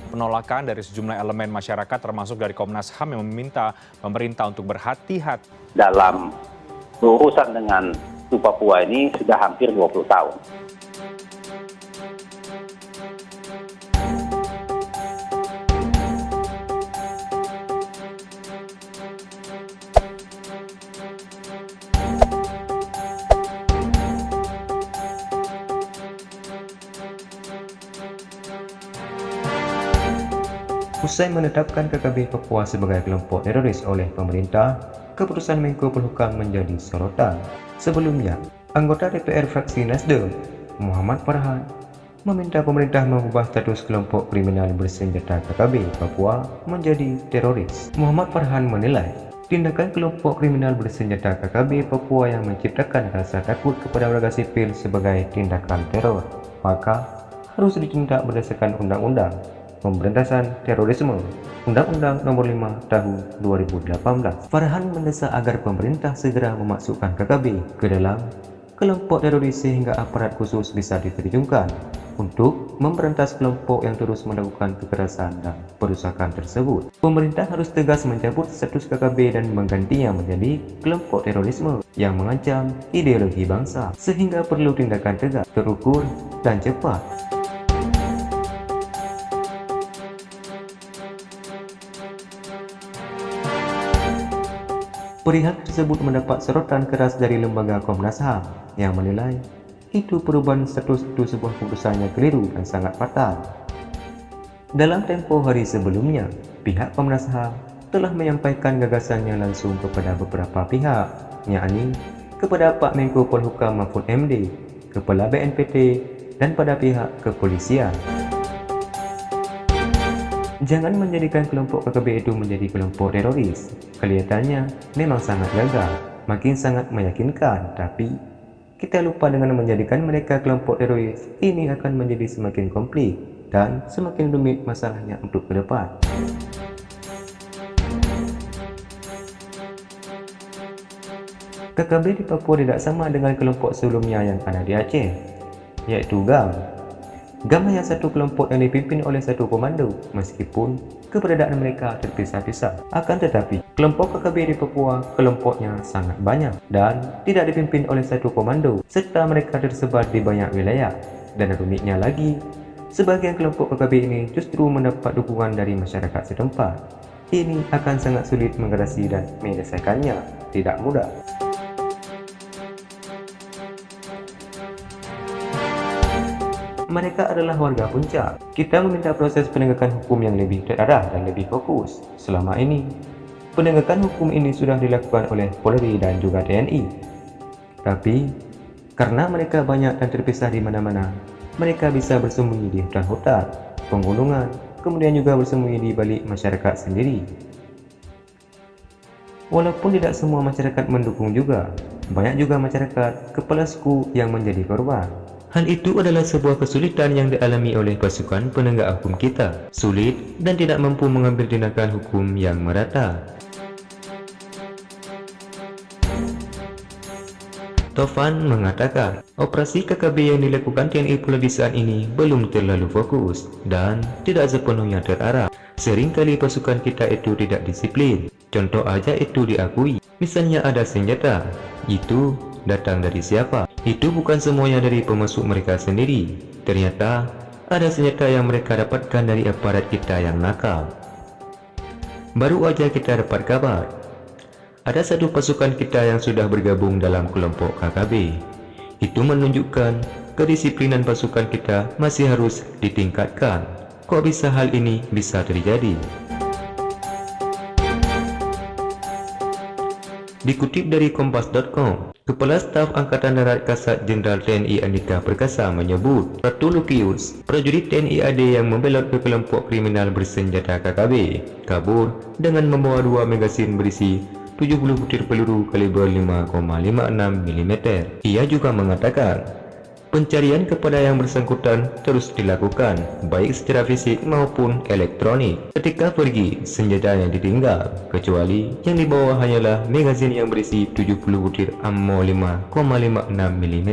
penolakan dari sejumlah elemen masyarakat termasuk dari Komnas HAM yang meminta pemerintah untuk berhati-hati. Dalam berurusan dengan isu Papua ini sudah hampir 20 tahun. Usai menetapkan KKB Papua sebagai kelompok teroris oleh pemerintah, keputusan Menko Polhukam menjadi sorotan. Sebelumnya, anggota DPR fraksi Nasdem, Muhammad Farhan, meminta pemerintah mengubah status kelompok kriminal bersenjata KKB Papua menjadi teroris. Muhammad Farhan menilai, tindakan kelompok kriminal bersenjata KKB Papua yang menciptakan rasa takut kepada warga sipil sebagai tindakan teror, maka harus ditindak berdasarkan Undang-Undang Pemberantasan Terorisme, Undang-Undang Nomor 5 Tahun 2018. Farhan mendesak agar pemerintah segera memasukkan KKB ke dalam kelompok teroris sehingga aparat khusus bisa diterjunkan untuk memberantas kelompok yang terus melakukan kekerasan dan perusakan tersebut. Pemerintah harus tegas mencabut status KKB dan menggantinya menjadi kelompok terorisme yang mengancam ideologi bangsa, sehingga perlu tindakan tegas, terukur, dan cepat. Perihal tersebut mendapat sorotan keras dari lembaga Komnas HAM yang menilai itu perubahan status itu sebuah keputusan yang keliru dan sangat fatal. Dalam tempo hari sebelumnya, pihak Komnas HAM telah menyampaikan gagasannya langsung kepada beberapa pihak, yakni kepada Pak Menko Polhukam Mahfud MD, Kepala BNPT, dan pada pihak kepolisian. Jangan menjadikan kelompok KKB itu menjadi kelompok teroris. Kelihatannya memang sangat gagal, makin sangat meyakinkan, tapi kita lupa dengan menjadikan mereka kelompok teroris, ini akan menjadi semakin komplik dan semakin rumit masalahnya untuk ke depan. KKB di Papua tidak sama dengan kelompok sebelumnya yang ada di Aceh, yaitu GAM. GAM hanya satu kelompok yang dipimpin oleh satu komando, meskipun keberadaan mereka terpisah-pisah. Akan tetapi, kelompok KKB di Papua kelompoknya sangat banyak dan tidak dipimpin oleh satu komando, serta mereka tersebar di banyak wilayah. Dan rumitnya lagi, sebagian kelompok KKB ini justru mendapat dukungan dari masyarakat setempat. Ini akan sangat sulit mengatasi dan menyelesaikannya, tidak mudah. Mereka adalah warga Puncak. Kita meminta proses penegakan hukum yang lebih terarah dan lebih fokus. Selama ini, penegakan hukum ini sudah dilakukan oleh Polri dan juga TNI. Tapi, karena mereka banyak dan terpisah di mana-mana, mereka bisa bersembunyi di hutan-hutan, penggunungan, kemudian juga bersembunyi di balik masyarakat sendiri. Walaupun tidak semua masyarakat mendukung juga, banyak juga masyarakat kepala suku yang menjadi korban. Hal itu adalah sebuah kesulitan yang dialami oleh pasukan penegak hukum kita, sulit dan tidak mampu mengambil tindakan hukum yang merata. Tovan mengatakan, operasi KKB yang dilakukan TNI Polri saat ini belum terlalu fokus dan tidak sepenuhnya terarah. Seringkali pasukan kita itu tidak disiplin. Contoh aja itu diakui. Misalnya ada senjata, itu datang dari siapa? Itu bukan semuanya dari pemasuk mereka sendiri. Ternyata ada senjata yang mereka dapatkan dari aparat kita yang nakal. Baru aja kita dapat kabar, ada satu pasukan kita yang sudah bergabung dalam kelompok KKB. Itu menunjukkan kedisiplinan pasukan kita masih harus ditingkatkan. Kok bisa hal ini bisa terjadi? Dikutip dari Kompas.com, Kepala Staf Angkatan Darat Kasat Jenderal TNI Andika Perkasa menyebut Ratu Lukius, prajurit TNI AD yang membelot ke kelompok kriminal bersenjata KKB, kabur dengan membawa 2 magasin berisi 70 butir peluru kaliber 5,56 mm. Ia juga mengatakan, pencarian kepada yang bersangkutan terus dilakukan, baik secara fisik maupun elektronik. Ketika pergi, senjata yang ditinggal, kecuali yang dibawa hanyalah magazin yang berisi 70 butir ammo 5,56 mm.